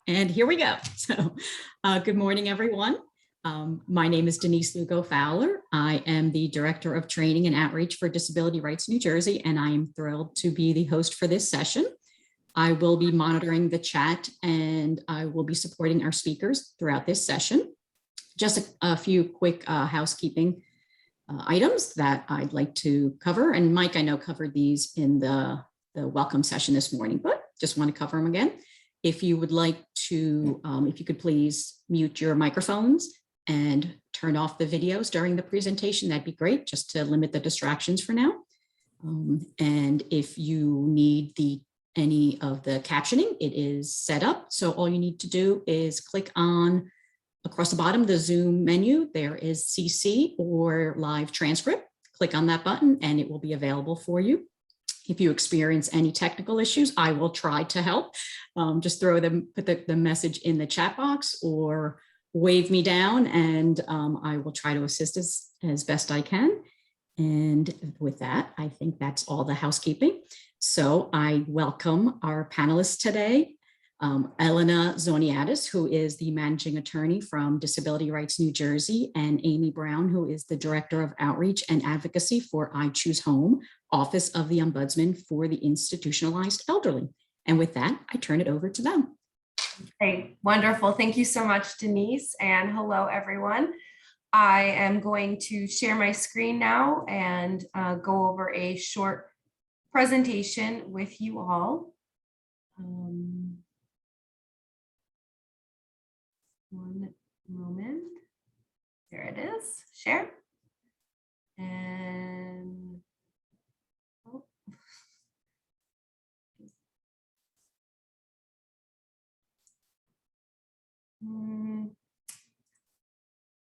And here we go. So good morning, everyone. My name is Denise Lugo Fowler. I am the Director of Training and Outreach for Disability Rights New Jersey, and I am thrilled to be the host for this session. I will be monitoring the chat and I will be supporting our speakers throughout this session. Just a few quick housekeeping items that I'd like to cover. And Mike, I know, covered these in the welcome session this morning, but just want to cover them again. If you would like to, if you could please mute your microphones and turn off the videos during the presentation, that'd be great, just to limit the distractions for now. And if you need any of the captioning, it is set up. So all you need to do is click on across the bottom, the Zoom menu, there is CC or live transcript. Click on that button and it will be available for you. If you experience any technical issues, I will try to help. Just put the message in the chat box or wave me down and I will try to assist as best I can. And with that, I think that's all the housekeeping. So I welcome our panelists today. Elena Zoniadis, who is the Managing Attorney from Disability Rights New Jersey, and Amy Brown, who is the Director of Outreach and Advocacy for I Choose Home, Office of the Ombudsman for the Institutionalized Elderly. And with that, I turn it over to them. Okay, wonderful. Thank you so much, Denise, and hello, everyone. I am going to share my screen now and go over a short presentation with you all. One moment. There it is. Share. And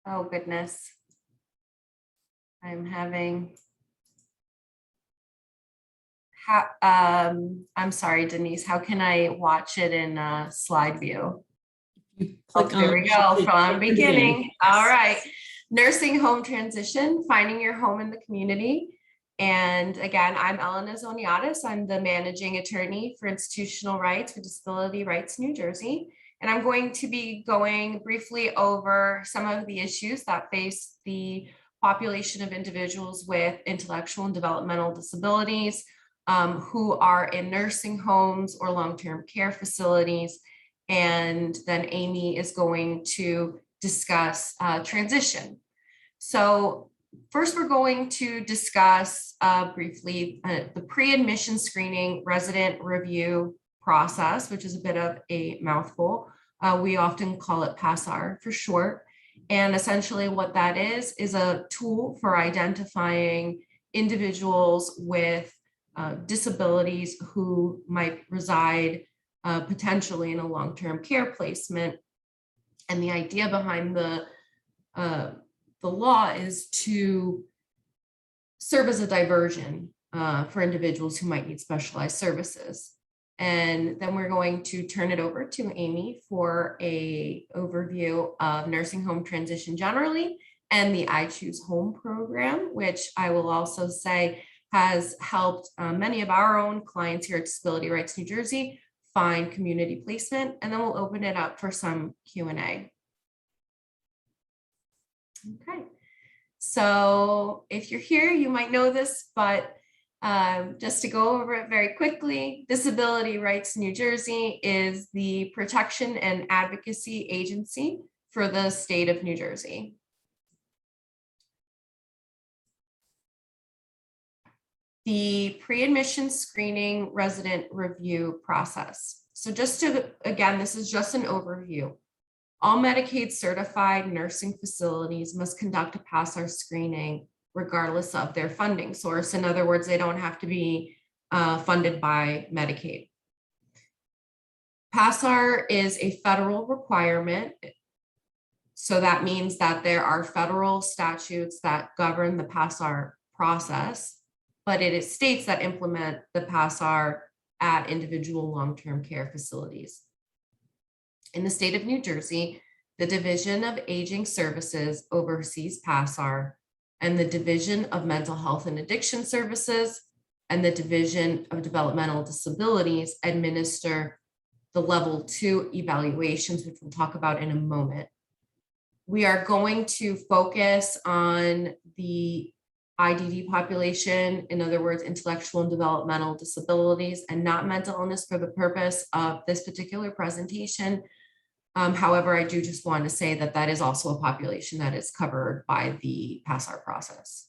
oh goodness. I'm having I'm sorry, Denise. How can I watch it in slide view? There we go, from beginning. All right. Nursing home transition, finding your home in the community. And again, I'm Elena Zoniadis. I'm the Managing Attorney for Institutional Rights for Disability Rights New Jersey. And I'm going to be going briefly over some of the issues that face the population of individuals with intellectual and developmental disabilities who are in nursing homes or long-term care facilities. And then Amy is going to discuss transition. So first, we're going to discuss briefly the pre-admission screening resident review process, which is a bit of a mouthful. We often call it PASAR for short. And essentially what that is a tool for identifying individuals with disabilities who might reside potentially in a long-term care placement. And the idea behind the law is to serve as a diversion for individuals who might need specialized services. And then we're going to turn it over to Amy for an overview of nursing home transition generally and the I Choose Home program, which I will also say has helped many of our own clients here at Disability Rights New Jersey find community placement, and then we'll open it up for some Q&A. Okay, so if you're here, you might know this, but just to go over it very quickly, Disability Rights New Jersey is the protection and advocacy agency for the state of New Jersey. The pre-admission screening resident review process. So just to, again, this is just an overview. All Medicaid certified nursing facilities must conduct a PASAR screening regardless of their funding source. In other words, they don't have to be funded by Medicaid. PASAR is a federal requirement. So that means that there are federal statutes that govern the PASAR process, but it states that implement the PASAR at individual long-term care facilities. In the state of New Jersey, the Division of Aging Services oversees PASAR, and the Division of Mental Health and Addiction Services and the Division of Developmental Disabilities administer the level 2 evaluations, which we'll talk about in a moment. We are going to focus on the IDD population, in other words, intellectual and developmental disabilities, and not mental illness for the purpose of this particular presentation. However, I do just want to say that that is also a population that is covered by the PASSAR process.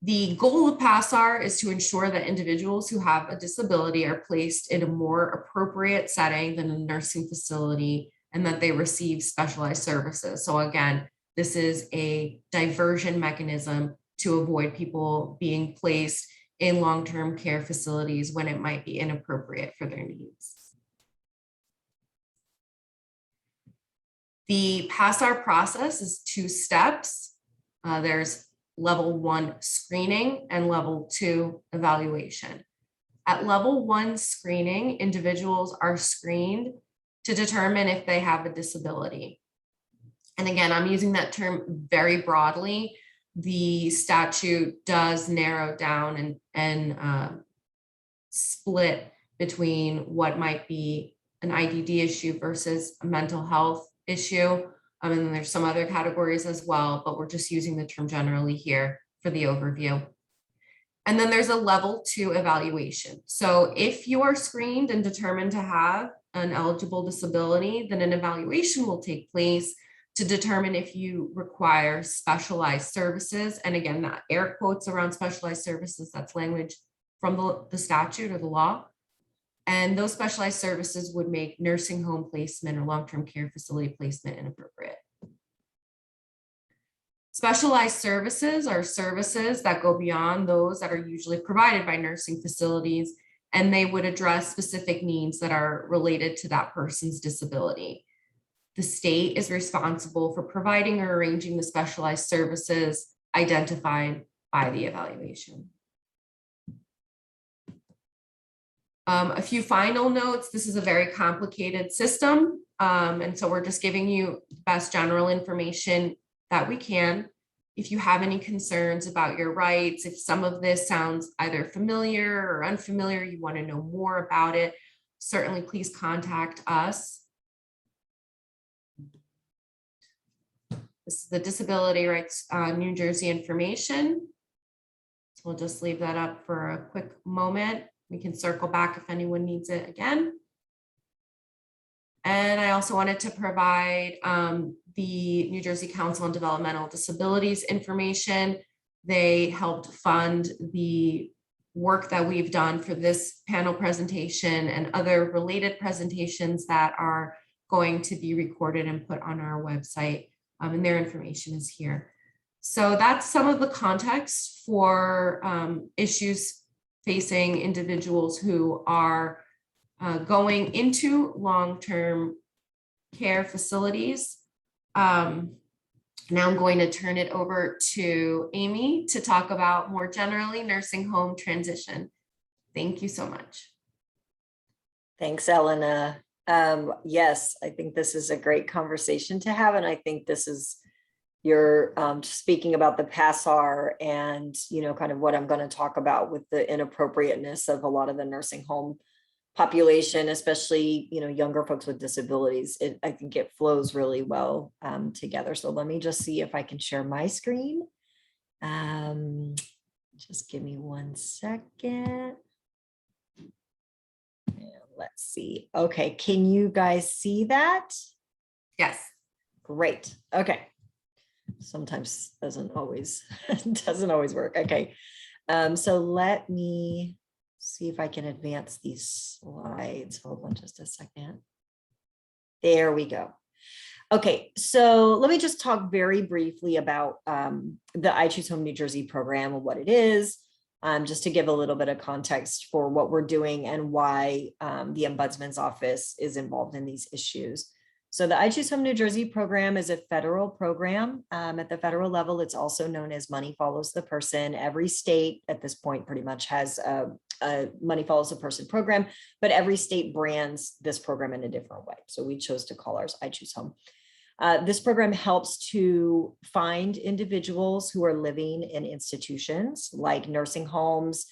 The goal of PASSAR is to ensure that individuals who have a disability are placed in a more appropriate setting than a nursing facility, and that they receive specialized services. So again, this is a diversion mechanism to avoid people being placed in long-term care facilities when it might be inappropriate for their needs. The PASSAR process is 2 steps. There's level 1 screening and level 2 evaluation. At level 1 screening, individuals are screened to determine if they have a disability. And again, I'm using that term very broadly. The statute does narrow down and split between what might be an IDD issue versus a mental health issue. And then there's some other categories as well, but we're just using the term generally here for the overview. And then there's a level 2 evaluation. So if you are screened and determined to have an eligible disability, then an evaluation will take place to determine if you require specialized services. And again, that air quotes around specialized services, that's language from the statute or the law. And those specialized services would make nursing home placement or long-term care facility placement inappropriate. Specialized services are services that go beyond those that are usually provided by nursing facilities, and they would address specific needs that are related to that person's disability. The state is responsible for providing or arranging the specialized services identified by the evaluation. A few final notes. This is a very complicated system. And so we're just giving you the best general information that we can. If you have any concerns about your rights, if some of this sounds either familiar or unfamiliar, you want to know more about it, certainly please contact us. This is the Disability Rights New Jersey information. So we'll just leave that up for a quick moment. We can circle back if anyone needs it again. And I also wanted to provide the New Jersey Council on Developmental Disabilities information. They helped fund the work that we've done for this panel presentation and other related presentations that are going to be recorded and put on our website. And their information is here. So that's some of the context for issues facing individuals who are going into long-term care facilities. Now I'm going to turn it over to Amy to talk about more generally nursing home transition. Thank you so much. Thanks, Elena. Yes, I think this is a great conversation to have. And I think this is, you're speaking about the PASSAR and, you know, kind of what I'm going to talk about with the inappropriateness of a lot of the nursing home population, especially, you know, younger folks with disabilities. I think it flows really well together. So let me just see if I can share my screen. Just give me 1 second. Let's see. Okay, can you guys see that? Yes. Great. Okay. Sometimes doesn't always work. Okay. So let me see if I can advance these slides. Hold on just a second. There we go. Okay, so let me just talk very briefly about the I Choose Home New Jersey program and what it is. Just to give a little bit of context for what we're doing and why the Ombudsman's office is involved in these issues. So the I Choose Home New Jersey program is a federal program. At the federal level, it's also known as Money Follows the Person. Every state at this point pretty much has a Money Follows the Person program, but every state brands this program in a different way. So we chose to call ours I Choose Home. This program helps to find individuals who are living in institutions like nursing homes,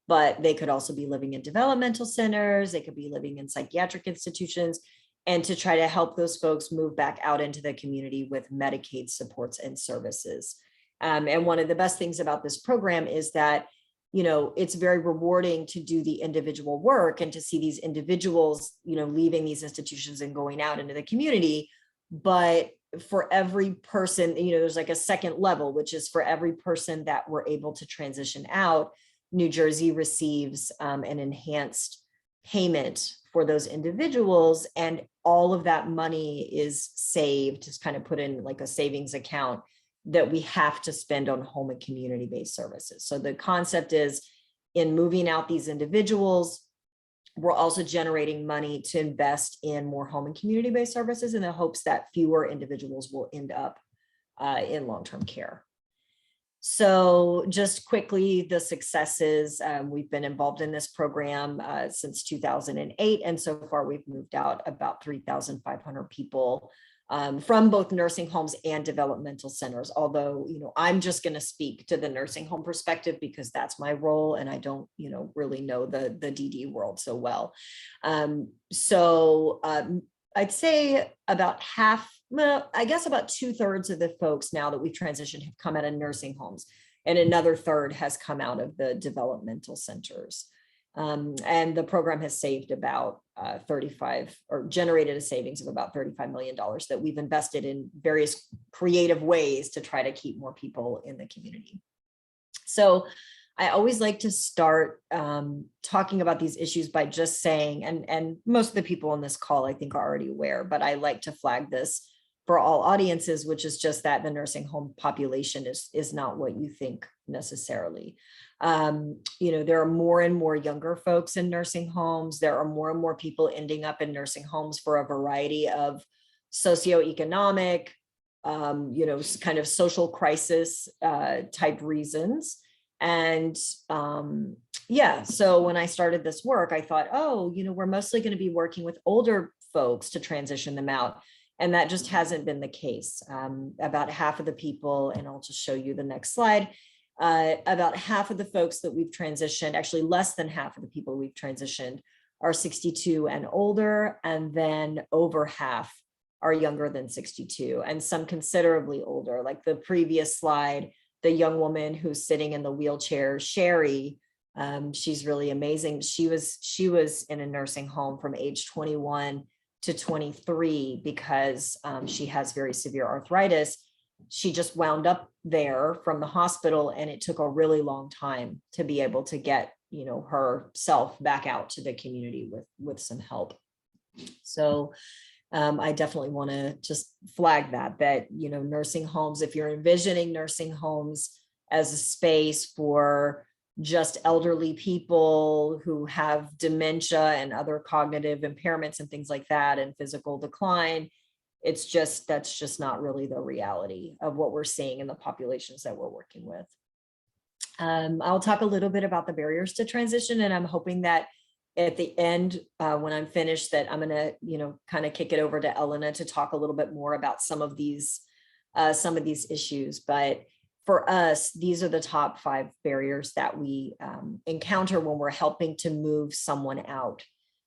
but they could also be living in developmental centers, they could be living in psychiatric institutions, and to try to help those folks move back out into the community with Medicaid supports and services. And one of the best things about this program is that, you know, it's very rewarding to do the individual work and to see these individuals, you know, leaving these institutions and going out into the community. But for every person, you know, there's like a second level, which is for every person that we're able to transition out, New Jersey receives an enhanced payment for those individuals, and all of that money is saved, is kind of put in like a savings account that we have to spend on home and community-based services. So the concept is, in moving out these individuals, we're also generating money to invest in more home and community-based services in the hopes that fewer individuals will end up in long-term care. So just quickly, the successes, we've been involved in this program since 2008. And so far we've moved out about 3,500 people from both nursing homes and developmental centers. Although, you know, I'm just going to speak to the nursing home perspective because that's my role. And I don't, you know, really know the DD world so well. I'd say about half, well, I guess about 2/3 of the folks now that we've transitioned have come out of nursing homes, and another third has come out of the developmental centers. And the program has saved about 35 or generated a savings of about $35 million that we've invested in various creative ways to try to keep more people in the community. So I always like to start talking about these issues by just saying, and most of the people on this call I think are already aware, but I like to flag this for all audiences, which is just that the nursing home population is not what you think necessarily. You know, there are more and more younger folks in nursing homes. There are more and more people ending up in nursing homes for a variety of socioeconomic, you know, kind of social crisis type reasons. And yeah, so when I started this work, I thought, oh, you know, we're mostly going to be working with older folks to transition them out. And that just hasn't been the case. About half of the people, and I'll just show you the next slide, about half of the folks that we've transitioned, actually less than half of the people we've transitioned are 62 and older, and then over half are younger than 62, and some considerably older. Like the previous slide, the young woman who's sitting in the wheelchair, Sherry, she's really amazing. She was in a nursing home from age 21 to 23 because she has very severe arthritis. She just wound up there from the hospital, and it took a really long time to be able to get, you know, herself back out to the community with some help. So I definitely want to just flag that, you know, nursing homes, if you're envisioning nursing homes as a space for just elderly people who have dementia and other cognitive impairments and things like that, and physical decline, that's just not really the reality of what we're seeing in the populations that we're working with. I'll talk a little bit about the barriers to transition, and I'm hoping that at the end, when I'm finished, that I'm going to, you know, kind of kick it over to Elena to talk a little bit more about some of these issues. But for us, these are the top 5 barriers that we encounter when we're helping to move someone out.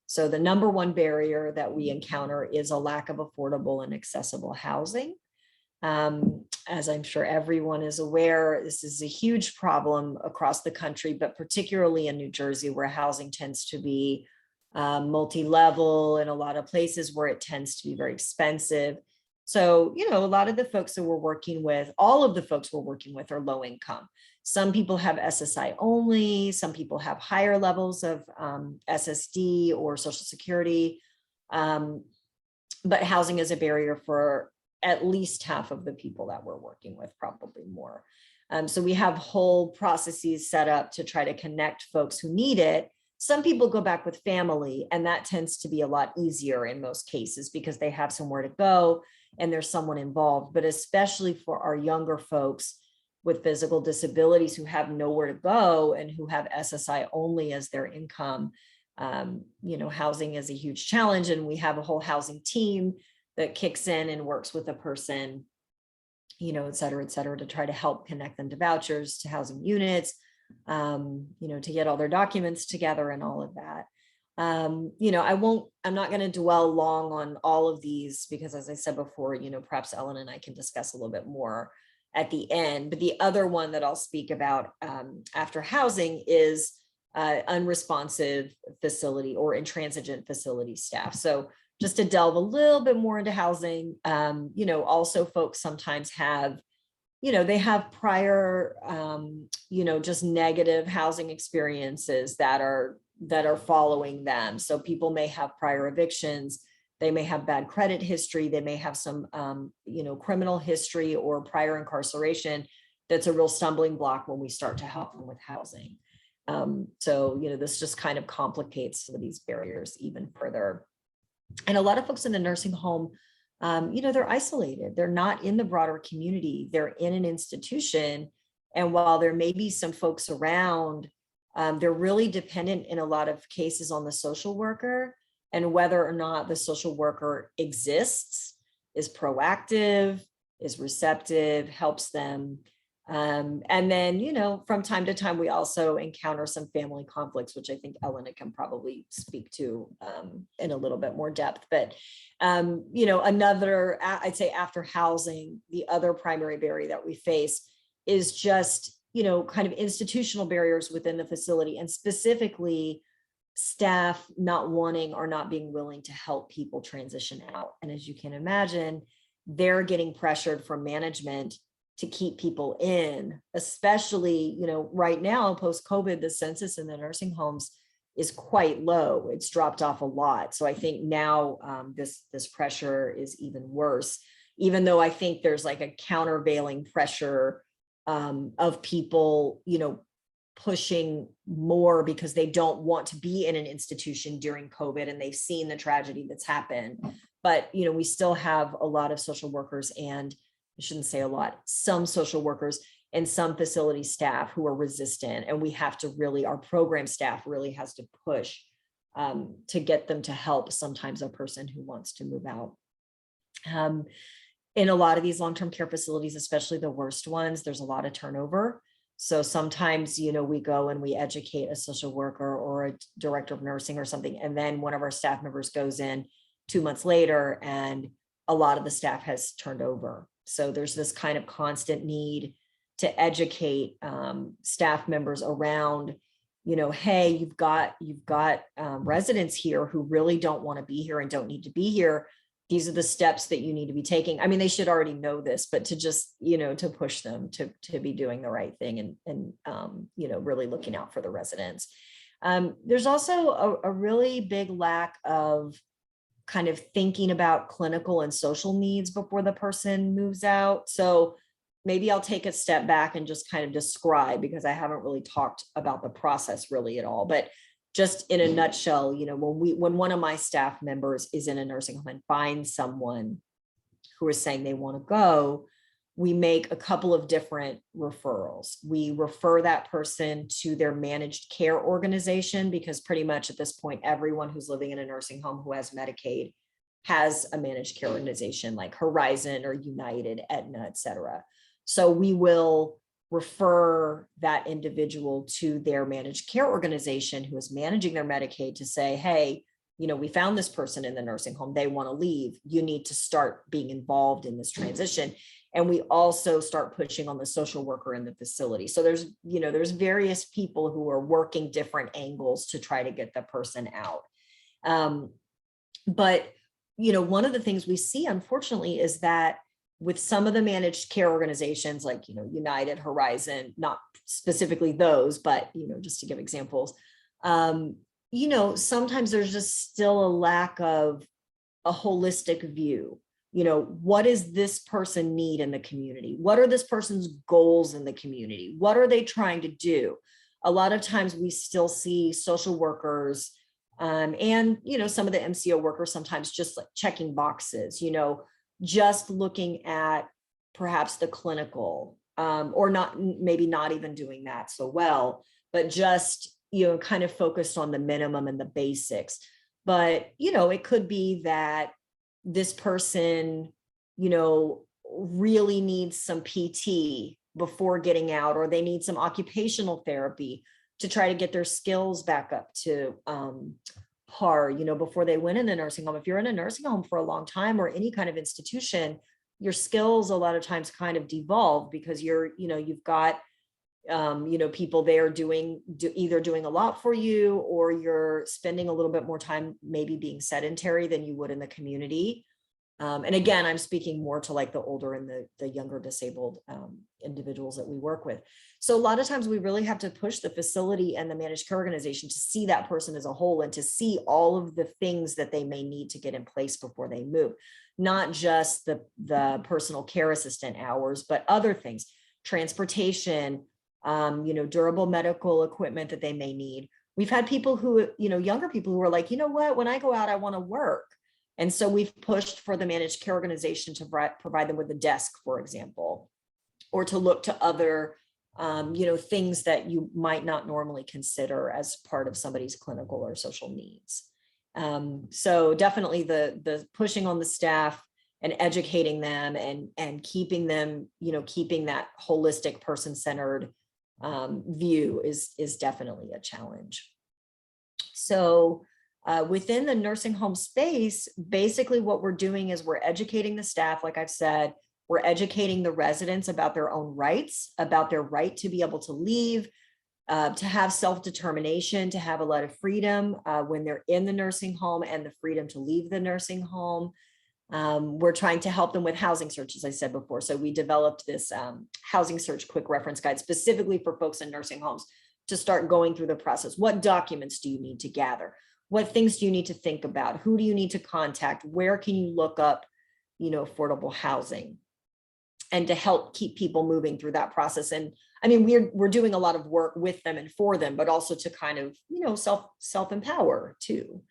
So the number 1 barrier that we encounter is a lack of affordable and accessible housing. As I'm sure everyone is aware, this is a huge problem across the country, but particularly in New Jersey, where housing tends to be multi-level, in a lot of places where it tends to be very expensive. So, you know, a lot of the folks that we're working with, all of the folks we're working with are low income. Some people have SSI only, some people have higher levels of SSD or Social Security, but housing is a barrier for at least half of the people that we're working with, probably more. So we have whole processes set up to try to connect folks who need it. Some people go back with family, and that tends to be a lot easier in most cases because they have somewhere to go and there's someone involved. But especially for our younger folks with physical disabilities who have nowhere to go and who have SSI only as their income, you know, housing is a huge challenge. And we have a whole housing team that kicks in and works with a person, you know, et cetera, to try to help connect them to vouchers, to housing units, to get all their documents together and all of that. I'm not going to dwell long on all of these because, as I said before, perhaps Ellen and I can discuss a little bit more at the end. But the other one that I'll speak about after housing is unresponsive facility or intransigent facility staff. So just to delve a little bit more into housing, also folks sometimes have, they have prior, just negative housing experiences that are following them. So people may have prior evictions, they may have bad credit history, they may have some, criminal history or prior incarceration. That's a real stumbling block when we start to help them with housing. This just kind of complicates some of these barriers even further. And a lot of folks in the nursing home, they're isolated. They're not in the broader community. They're in an institution. And while there may be some folks around, they're really dependent in a lot of cases on the social worker and whether or not the social worker exists, is proactive, is receptive, helps them. And then, from time to time, we also encounter some family conflicts, which I think Elena can probably speak to in a little bit more depth. But, another, I'd say after housing, the other primary barrier that we face is just, kind of institutional barriers within the facility, and specifically staff not wanting or not being willing to help people transition out. And as you can imagine, they're getting pressured from management to keep people in, especially, right now, post-COVID, the census in the nursing homes is quite low. It's dropped off a lot. So I think now this pressure is even worse, even though I think there's like a countervailing pressure of people, pushing more because they don't want to be in an institution during COVID and they've seen the tragedy that's happened. But, we still have a lot of social workers, and I shouldn't say a lot, some social workers and some facility staff who are resistant. And we have to really, our program staff really has to push to get them to help sometimes a person who wants to move out. In a lot of these long-term care facilities, especially the worst ones, there's a lot of turnover. So sometimes, we go and we educate a social worker or a director of nursing or something, and then one of our staff members goes in 2 months later and a lot of the staff has turned over. So there's this kind of constant need to educate staff members around, hey, you've got residents here who really don't want to be here and don't need to be here. These are the steps that you need to be taking. I mean, they should already know this, but to just, to push them to be doing the right thing and really looking out for the residents. There's also a really big lack of kind of thinking about clinical and social needs before the person moves out. So maybe I'll take a step back and just kind of describe, because I haven't really talked about the process really at all, but just in a nutshell, when one of my staff members is in a nursing home and finds someone who is saying they want to go, we make a couple of different referrals. We refer that person to their managed care organization, because pretty much at this point, everyone who's living in a nursing home who has Medicaid has a managed care organization like Horizon or United, Aetna, et cetera. So we will refer that individual to their managed care organization who is managing their Medicaid to say, hey, we found this person in the nursing home, they want to leave. You need to start being involved in this transition. And we also start pushing on the social worker in the facility. So there's various people who are working different angles to try to get the person out. But one of the things we see, unfortunately, is that with some of the managed care organizations like, United, Horizon, not specifically those, but, just to give examples, sometimes there's just still a lack of a holistic view. What does this person need in the community? What are this person's goals in the community? What are they trying to do? A lot of times we still see social workers and, some of the MCO workers sometimes just like checking boxes, just looking at perhaps the clinical or not, maybe not even doing that so well, but just, kind of focused on the minimum and the basics. But, it could be that this person, really needs some PT, before getting out, or they need some occupational therapy to try to get their skills back up to par, before they went in the nursing home. If you're in a nursing home for a long time or any kind of institution, your skills a lot of times kind of devolve because you've got people there either doing a lot for you, or you're spending a little bit more time maybe being sedentary than you would in the community. And again, I'm speaking more to like the older and the younger disabled individuals that we work with. So a lot of times we really have to push the facility and the managed care organization to see that person as a whole and to see all of the things that they may need to get in place before they move, not just the personal care assistant hours, but other things, transportation, durable medical equipment that they may need. We've had people who, younger people who are like, you know what, when I go out, I want to work. And so we've pushed for the managed care organization to provide them with a desk, for example, or to look to other, things that you might not normally consider as part of somebody's clinical or social needs. So definitely the pushing on the staff and educating them and keeping them, keeping that holistic person-centered view is definitely a challenge. So within the nursing home space, basically what we're doing is we're educating the staff, like I've said, we're educating the residents about their own rights, about their right to be able to leave, to have self-determination, to have a lot of freedom when they're in the nursing home, and the freedom to leave the nursing home. We're trying to help them with housing search, as I said before. So we developed this housing search quick reference guide specifically for folks in nursing homes to start going through the process. What documents do you need to gather? What things do you need to think about? Who do you need to contact? Where can you look up, affordable housing? And to help keep people moving through that process. And I mean, we're doing a lot of work with them and for them, but also to kind of, self-empower too.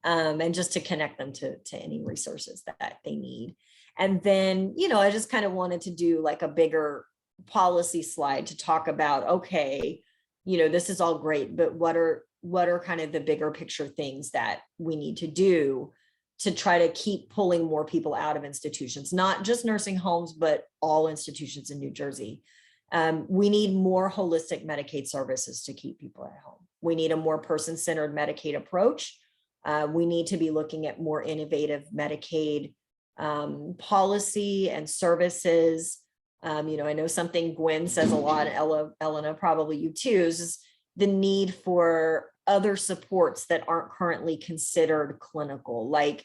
And just to connect them to any resources that they need. And then, I just kind of wanted to do like a bigger policy slide to talk about, okay, this is all great, but what are kind of the bigger picture things that we need to do to try to keep pulling more people out of institutions, not just nursing homes, but all institutions in New Jersey. We need more holistic Medicaid services to keep people at home. We need a more person-centered Medicaid approach. We need to be looking at more innovative Medicaid policy and services. I know something Gwen says a lot, Elena, probably you too, is the need for other supports that aren't currently considered clinical, like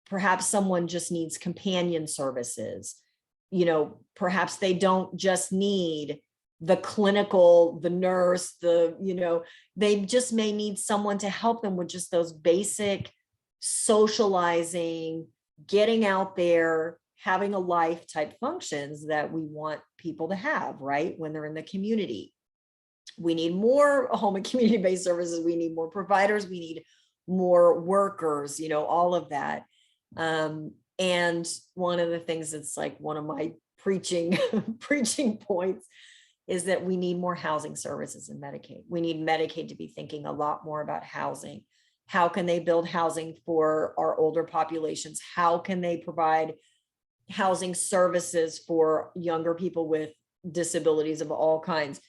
perhaps someone just needs companion services. Perhaps they don't just need the clinical, the nurse, they just may need someone to help them with just those basic socializing, getting out there, having a life type functions that we want people to have, right, when they're in the community. We need more home and community-based services. We need more providers. We need more workers, all of that. And one of the things that's like one of my preaching points is that we need more housing services in Medicaid. We need Medicaid to be thinking a lot more about housing. How can they build housing for our older populations? How can they provide housing services for younger people with disabilities of all kinds?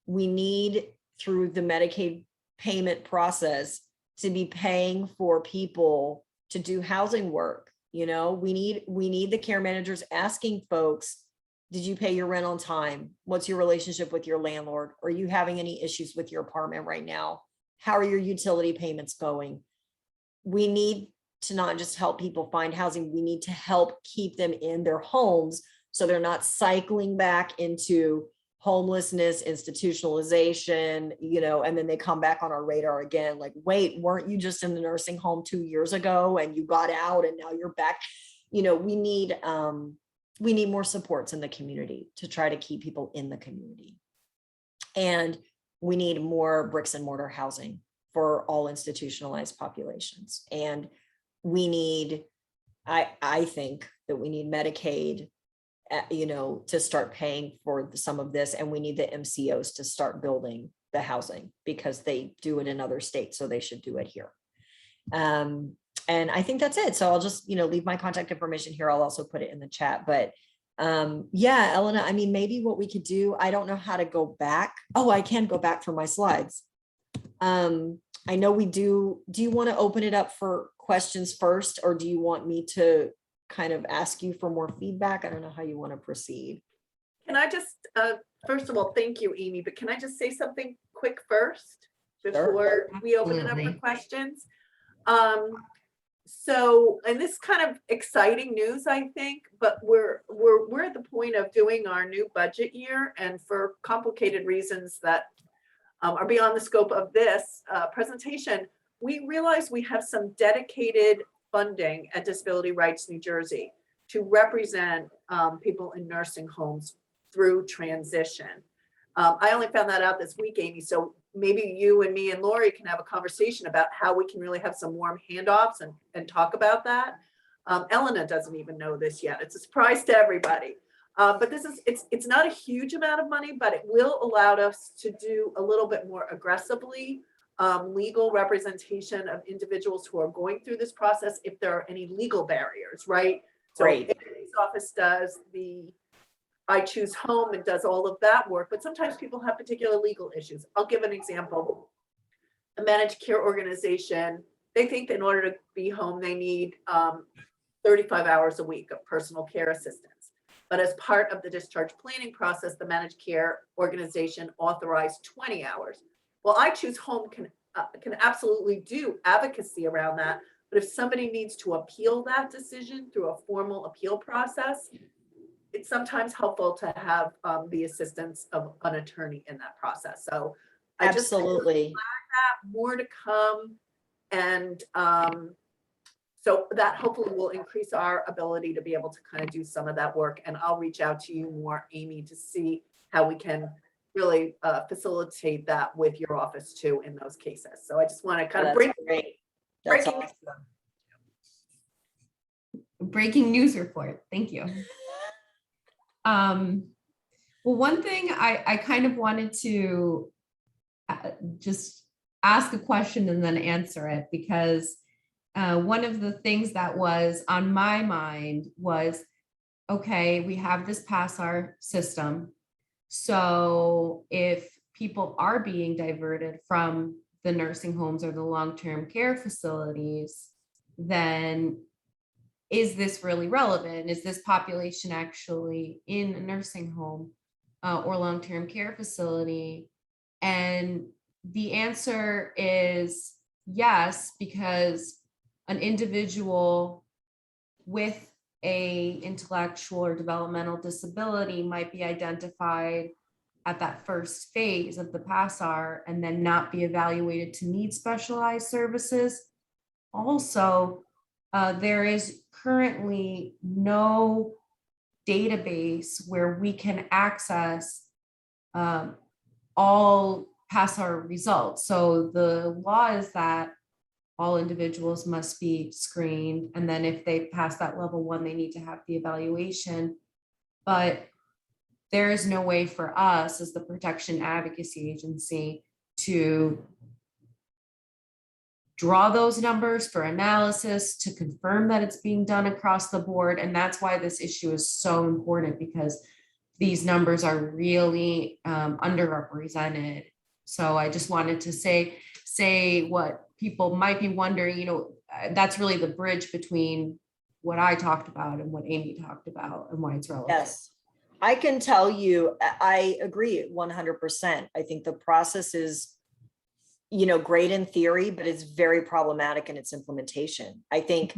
We need, through the Medicaid payment process, to be paying for people to do housing work. We need the care managers asking folks, did you pay your rent on time? What's your relationship with your landlord? Are you having any issues with your apartment right now? How are your utility payments going? We need to not just help people find housing, we need to help keep them in their homes so they're not cycling back into homelessness, institutionalization, and then they come back on our radar again, like, wait, weren't you just in the nursing home 2 years ago and you got out and now you're back? We need more supports in the community to try to keep people in the community. And we need more bricks and mortar housing for all institutionalized populations. And we need, I think that we need Medicaid, to start paying for some of this. And we need the MCOs to start building the housing because they do it in other states. So they should do it here. And I think that's it. So I'll just, leave my contact information here. I'll also put it in the chat, but Yeah, Elena, I mean, maybe what we could do, I don't know how to go back. Oh, I can go back for my slides. I know we do. Do you want to open it up for questions first, or do you want me to kind of ask you for more feedback? I don't know how you want to proceed. Can I just, first of all, thank you, Amy, but can I just say something quick first before we open it up for Absolutely. questions? And this kind of exciting news, I think, but we're at the point of doing our new budget year, and for complicated reasons that are beyond the scope of this presentation, we realize we have some dedicated funding at Disability Rights New Jersey to represent people in nursing homes through transition. I only found that out this week, Amy, so maybe you and me and Lori can have a conversation about how we can really have some warm handoffs and talk about that. Elena doesn't even know this yet. It's a surprise to everybody. But it's not a huge amount of money, but it will allow us to do a little bit more aggressively legal representation of individuals who are going through this process if there are any legal barriers, right? So Great. Amy's office does the I Choose Home and does all of that work, but sometimes people have particular legal issues. I'll give an example. A managed care organization, they think that in order to be home, they need 35 hours a week of personal care assistance. But as part of the discharge planning process, the managed care organization authorized 20 hours. Well, I Choose Home can absolutely do advocacy around that. But if somebody needs to appeal that decision through a formal appeal process, it's sometimes helpful to have the assistance of an attorney in that process. So I Absolutely. just that more to come. And so that hopefully will increase our ability to be able to kind of do some of that work. And I'll reach out to you more, Amy, to see how we can really facilitate that with your office too in those cases. So I just want to kind of bring Great. That's breaking awesome. Breaking news report. Thank you. Well, one thing I kind of wanted to just ask a question and then answer it, because one of the things that was on my mind was, okay, we have this PASSAR system. So if people are being diverted from the nursing homes or the long-term care facilities, then is this really relevant? Is this population actually in a nursing home or long-term care facility? And the answer is yes, because an individual with a intellectual or developmental disability might be identified at that first phase of the PASSAR and then not be evaluated to need specialized services. Also, there is currently no database where we can access all PASSAR results. So the law is that all individuals must be screened, and then if they pass that level 1, they need to have the evaluation. But there is no way for us as the Protection Advocacy Agency to draw those numbers for analysis to confirm that it's being done across the board. And that's why this issue is so important, because these numbers are really underrepresented. So I just wanted to say what people might be wondering, that's really the bridge between what I talked about and what Amy talked about and why it's relevant. Yes, I can tell you, I agree 100%. I think the process is, great in theory, but it's very problematic in its implementation. I think,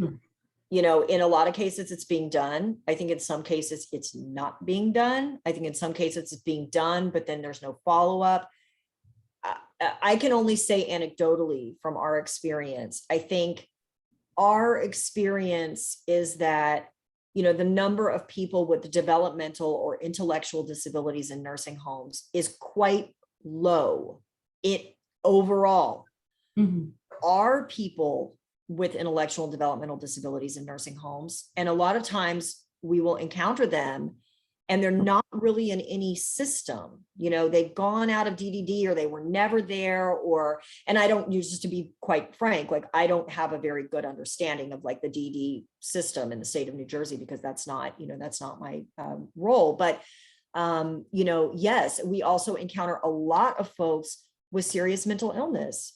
in a lot of cases it's being done. I think in some cases it's not being done. I think in some cases it's being done, but then there's no follow-up. I can only say anecdotally from our experience. I think our experience is that, the number of people with developmental or intellectual disabilities in nursing homes is quite low. Overall, are people with intellectual and developmental disabilities in nursing homes. And a lot of times we will encounter them and they're not really in any system. You know, they've gone out of DDD or they were never there, or, and I don't use, just to be quite frank, like I don't have a very good understanding of like the DD system in the state of New Jersey, because that's not, you know, that's not my role. But, you know, yes, we also encounter a lot of folks with serious mental illness,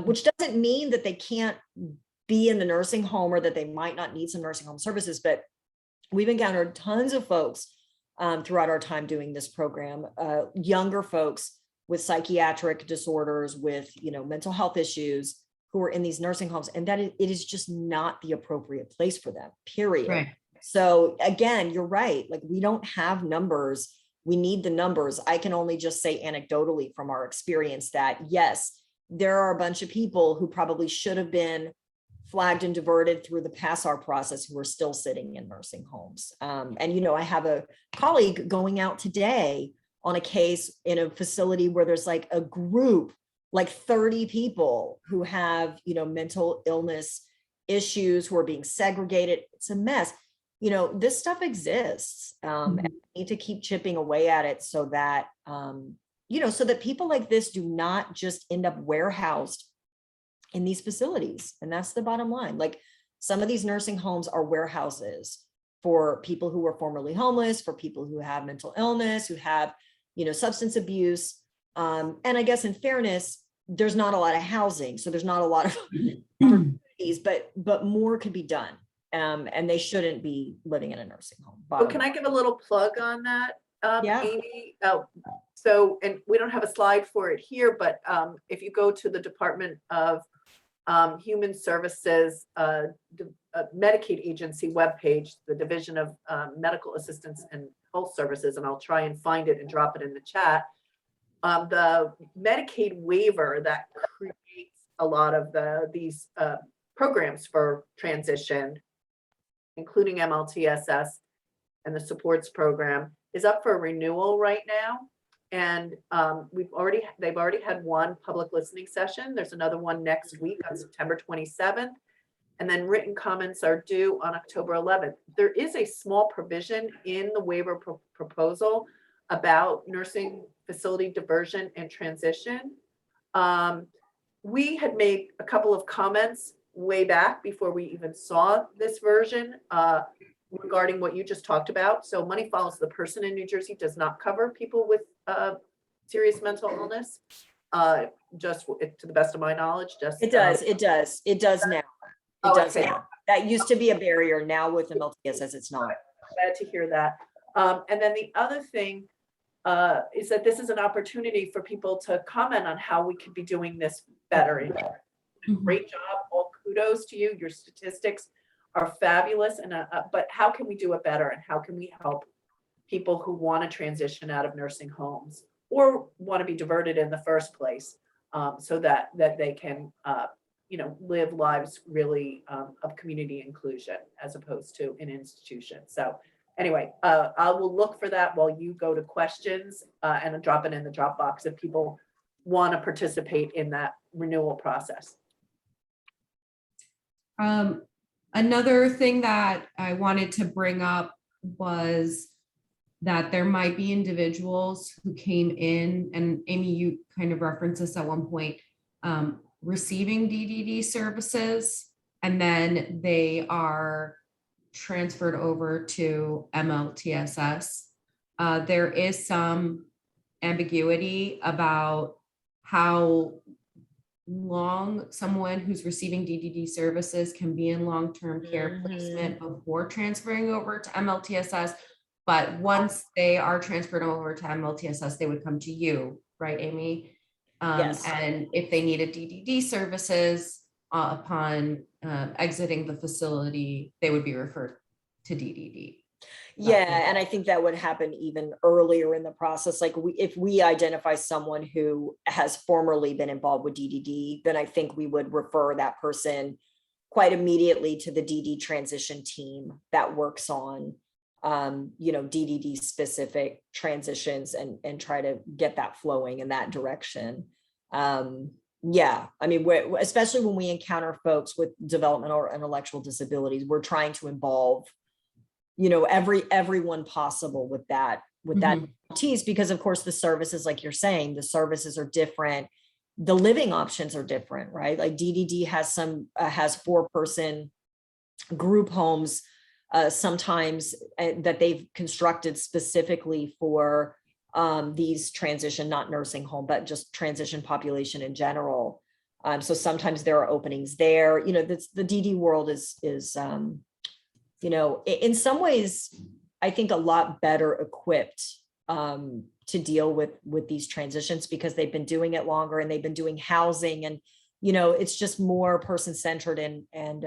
which doesn't mean that they can't be in the nursing home or that they might not need some nursing home services, but we've encountered tons of folks throughout our time doing this program, younger folks with psychiatric disorders, with, you know, mental health issues, who are in these nursing homes, and that it is just not the appropriate place for them, period. Right. So again, you're right. Like, we don't have numbers. We need the numbers. I can only just say anecdotally from our experience that yes, there are a bunch of people who probably should have been flagged and diverted through the PASSAR process who are still sitting in nursing homes. And, you know, I have a colleague going out today on a case in a facility where there's like a group, like 30 people who have, you know, mental illness issues, who are being segregated. It's a mess. You know, this stuff exists, and we need to keep chipping away at it so that, you know, so that people like this do not just end up warehoused in these facilities. And that's the bottom line. Like, some of these nursing homes are warehouses for people who were formerly homeless, for people who have mental illness, who have, you know, substance abuse. And I guess in fairness, there's not a lot of housing. So there's not a lot of opportunities, but more could be done. And they shouldn't be living in a nursing home. Oh, can I give a little plug on that, Yeah. Amy? So, and we don't have a slide for it here, but if you go to the Department of Human Services Medicaid agency webpage, the Division of Medical Assistance and Health Services, and I'll try and find it and drop it in the chat. The Medicaid waiver that creates a lot of these programs for transition, including MLTSS and the supports program, is up for renewal right now. And they've already had one public listening session. There's another one next week on September 27th. And then written comments are due on October 11th. There is a small provision in the waiver proposal about nursing facility diversion and transition. We had made a couple of comments way back before we even saw this version regarding what you just talked about. So Money Follows the Person in New Jersey does not cover people with serious mental illness. Just to the best of my knowledge, just It does now. It does okay. now. That used to be a barrier. Now with MLTSS, it's not. Glad to hear that. And then the other thing is that this is an opportunity for people to comment on how we could be doing this better. Great job. All kudos to you. Your statistics are fabulous. And but how can we do it better? And how can we help people who want to transition out of nursing homes or want to be diverted in the first place, so that they can you know, live lives really of community inclusion as opposed to an institution. So anyway, I will look for that while you go to questions and drop it in the Dropbox if people want to participate in that renewal process. Another thing that I wanted to bring up was that there might be individuals who came in, and Amy, you kind of referenced this at one point, receiving DDD services, and then they are transferred over to MLTSS. There is some ambiguity about how long someone who's receiving DDD services can be in long-term care placement before transferring over to MLTSS. But once they are transferred over to MLTSS, they would come to you, right, Amy? Yes. And if they needed DDD services upon exiting the facility, they would be referred to DDD. Yeah, and I think that would happen even earlier in the process. Like if we identify someone who has formerly been involved with DDD, then I think we would refer that person quite immediately to the DD transition team that works on, you know, DDD specific transitions and try to get that flowing in that direction. Yeah, I mean, especially when we encounter folks with developmental or intellectual disabilities, we're trying to involve everyone possible with that expertise, because of course the services, like you're saying, the services are different. The living options are different, right? Like DDD has has 4-person group homes sometimes that they've constructed specifically for these transition, not nursing home, but just transition population in general. So sometimes there are openings there. The DD world is in some ways, I think a lot better equipped to deal with these transitions, because they've been doing it longer and they've been doing housing, and it's just more person-centered and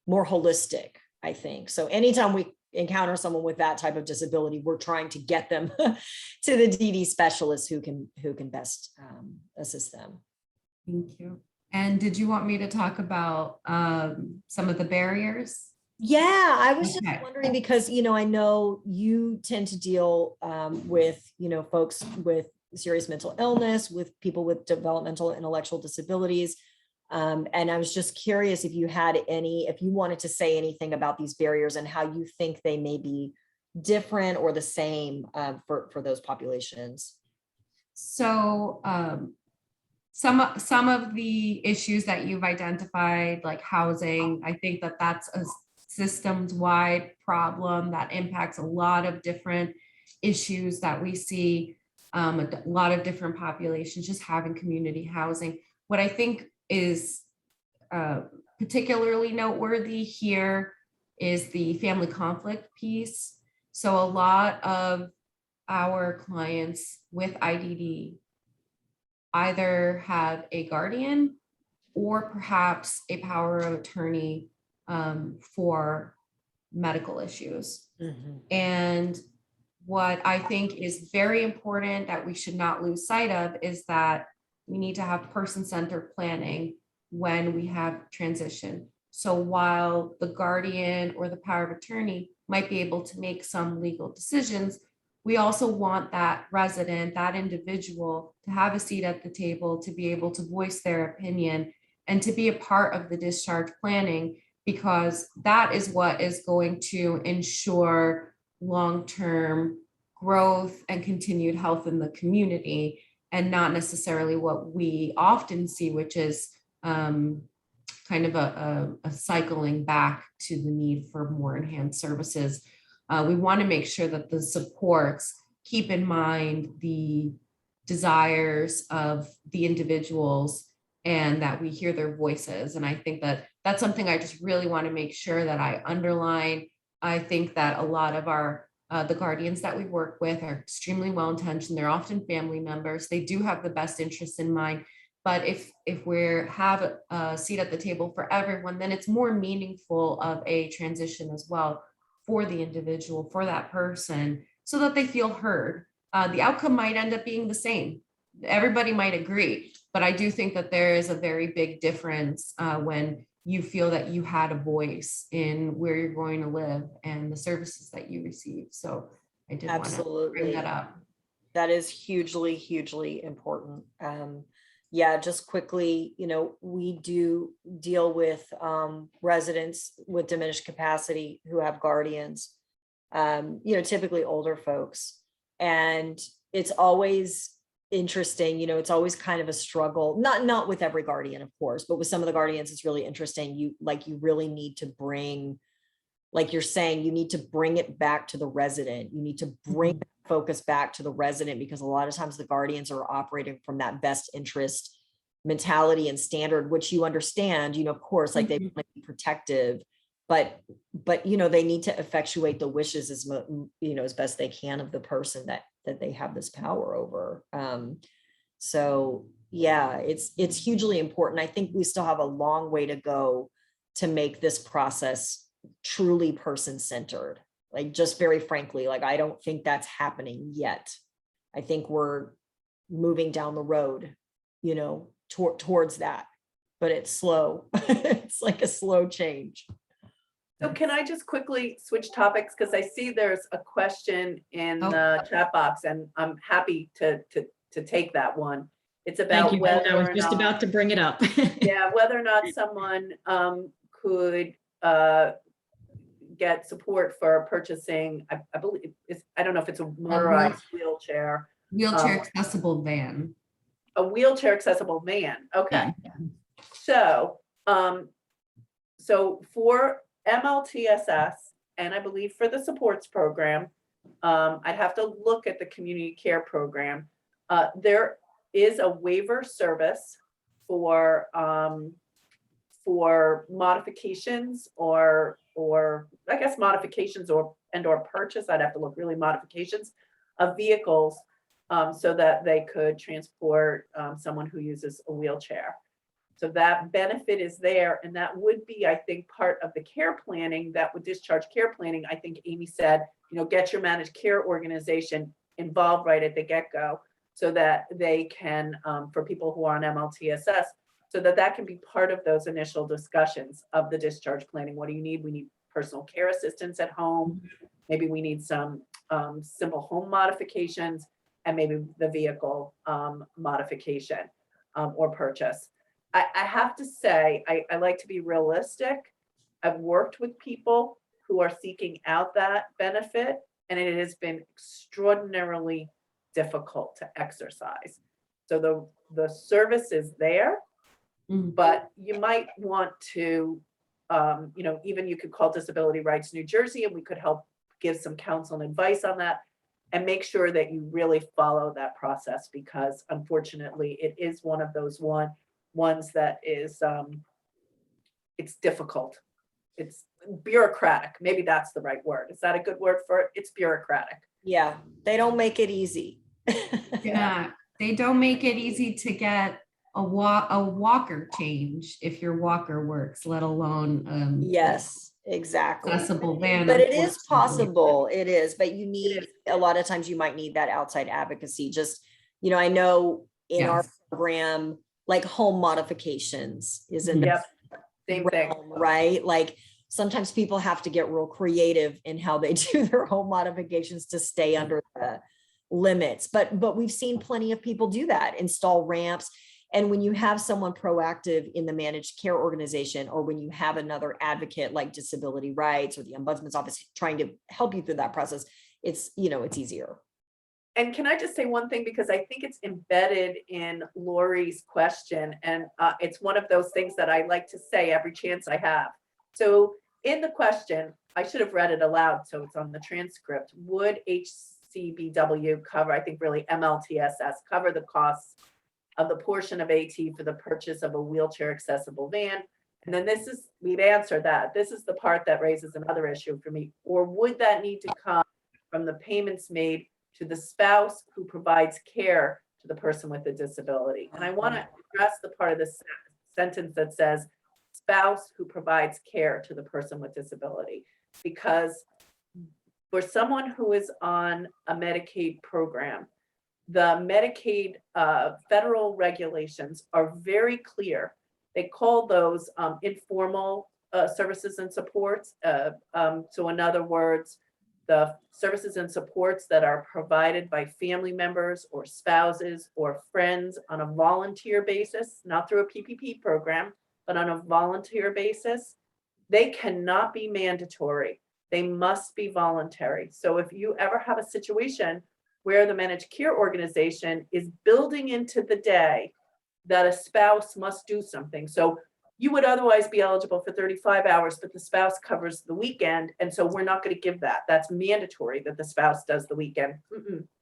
more holistic, I think. So anytime we encounter someone with that type of disability, we're trying to get them to the DD specialist who can best assist them. Thank you. And did you want me to talk about some of the barriers? Yeah, I was just wondering, because, I know you tend to deal with, folks with serious mental illness, with people with developmental intellectual disabilities. And I was just curious if you wanted to say anything about these barriers and how you think they may be different or the same for those populations. So some of the issues that you've identified, like housing, I think that's a systems-wide problem that impacts a lot of different issues that we see, a lot of different populations just having community housing. What I think is particularly noteworthy here is the family conflict piece. So a lot of our clients with IDD either have a guardian or perhaps a power of attorney for medical issues. Mm-hmm. And what I think is very important that we should not lose sight of is that we need to have person-centered planning when we have transition. So while the guardian or the power of attorney might be able to make some legal decisions, we also want that resident, that individual, to have a seat at the table, to be able to voice their opinion and to be a part of the discharge planning, because that is what is going to ensure long-term growth and continued health in the community, and not necessarily what we often see, which is kind of a cycling back to the need for more enhanced services. We want to make sure that the supports keep in mind the desires of the individuals and that we hear their voices. And I think that that's something I just really want to make sure that I underline. I think that a lot of the guardians that we work with are extremely well-intentioned. They're often family members. They do have the best interests in mind. But if we have a seat at the table for everyone, then it's more meaningful of a transition as well for the individual, for that person, so that they feel heard. The outcome might end up being the same. Everybody might agree, but I do think that there is a very big difference when you feel that you had a voice in where you're going to live and the services that you receive. So I did want to bring that up. That is hugely, hugely important. Yeah, just quickly, we do deal with residents with diminished capacity who have guardians, typically older folks. And it's always interesting, it's always kind of a struggle, not with every guardian, of course, but with some of the guardians, it's really interesting. You really need to bring, like you're saying, you need to bring it back to the resident. You need to bring focus back to the resident, because a lot of times the guardians are operating from that best interest mentality and standard, which you understand, of course, like they want to be protective, but they need to effectuate the wishes as best they can of the person that they have this power over. So yeah, it's hugely important. I think we still have a long way to go to make this process truly person-centered. Like, just very frankly, I don't think that's happening yet. I think we're moving down the road, towards that, but it's slow. It's like a slow change. So can I just quickly switch topics? Because I see there's a question in the chat box, and I'm happy to take that one. It's about whether I was just about to bring it up. Yeah, whether or not someone could get support for purchasing, I believe, I don't know if it's a motorized wheelchair. Wheelchair accessible van. A wheelchair accessible van. Okay. So, so for MLTSS, and I believe for the supports program, I'd have to look at the community care program. There is a waiver service for modifications or I guess modifications or purchase. I'd have to look really modifications of vehicles so that they could transport someone who uses a wheelchair. So that benefit is there, and that would be, I think, part of the care planning that would discharge care planning. I think Amy said, you know, get your managed care organization involved right at the get-go so that they can, for people who are on MLTSS, so that that can be part of those initial discussions of the discharge planning. What do you need? We need personal care assistance at home. Maybe we need some simple home modifications, and maybe the vehicle modification or purchase. I have to say, I like to be realistic. I've worked with people who are seeking out that benefit, and it has been extraordinarily difficult to exercise. So the service is there, but you might want to, you know, even you could call Disability Rights New Jersey, and we could help give some counsel and advice on that, and make sure that you really follow that process, because unfortunately it is one of those ones that is, it's difficult. It's bureaucratic. Maybe that's the right word. Is that a good word for it? It's bureaucratic. Yeah, they don't make it easy. Yeah, they don't make it easy to get a walker change if your walker works, let alone Yes, exactly. accessible van. But it is possible. It is, but you need, a lot of times you might need that outside advocacy. Just, you know, I know in our program, like home modifications is in the Same thing, right? Like sometimes people have to get real creative in how they do their home modifications to stay under the limits. But we've seen plenty of people do that, install ramps. And when you have someone proactive in the managed care organization, or when you have another advocate like Disability Rights or the Ombudsman's office trying to help you through that process, it's, you know, it's easier. And can I just say one thing, because I think it's embedded in Lori's question, and it's one of those things that I like to say every chance I have. So in the question, I should have read it aloud so it's on the transcript. Would HCBW cover, I think really MLTSS, cover the costs of the portion of AT for the purchase of a wheelchair accessible van? And then this is, we've answered that. This is the part that raises another issue for me. Or would that need to come from the payments made to the spouse who provides care to the person with a disability? And I want to address the part of this sentence that says spouse who provides care to the person with disability, because for someone who is on a Medicaid program, the Medicaid federal regulations are very clear. They call those informal services and supports. So in other words, the services and supports that are provided by family members or spouses or friends on a volunteer basis, not through a PPP program, but on a volunteer basis, they cannot be mandatory. They must be voluntary. So if you ever have a situation where the managed care organization is building into the day that a spouse must do something. So you would otherwise be eligible for 35 hours, but the spouse covers the weekend. And so we're not going to give that. That's mandatory that the spouse does the weekend.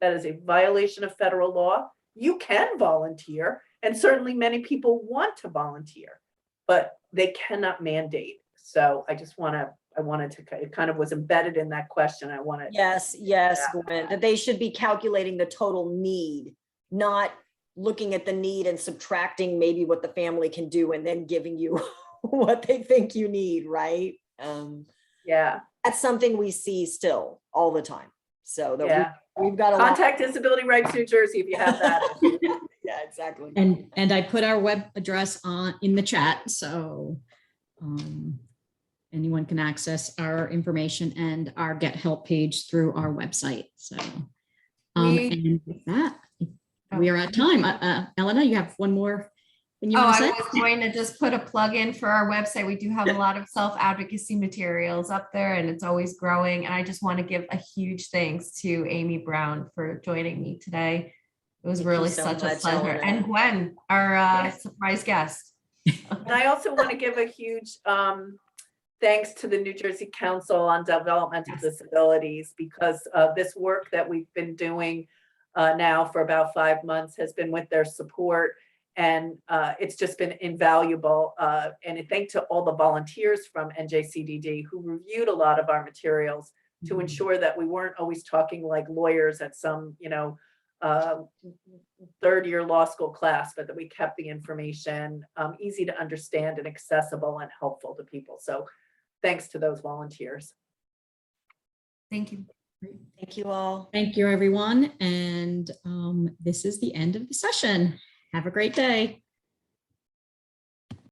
That is a violation of federal law. You can volunteer, and certainly many people want to volunteer, but they cannot mandate. So I just want to, it kind of was embedded in that question. I wanted. Yes, Gwen, that they should be calculating the total need, not looking at the need and subtracting maybe what the family can do and then giving you what they think you need, right? Yeah. That's something we see still all the time. So that we've got a contact Disability Rights New Jersey if you have that. Yeah, exactly. And I put our web address in the chat, so anyone can access our information and our Get Help page through our website. So and with that, we are at time. Elena, you have one more you Oh, want to I say? was going to just put a plug in for our website. We do have a lot of self-advocacy materials up there and it's always growing. And I just want to give a huge thanks to Amy Brown for joining me today. It was Thank you really so such a much, pleasure. Elena. And Gwen, our surprise guest. And I also want to give a huge thanks to the New Jersey Council on Developmental Disabilities, because this work that we've been doing now for about 5 months has been with their support. And it's just been invaluable. And a thank to all the volunteers from NJCDD who reviewed a lot of our materials to ensure that we weren't always talking like lawyers at some, third-year law school class, but that we kept the information easy to understand and accessible and helpful to people. So thanks to those volunteers. Thank you. Thank you all. Thank you, everyone. And this is the end of the session. Have a great day.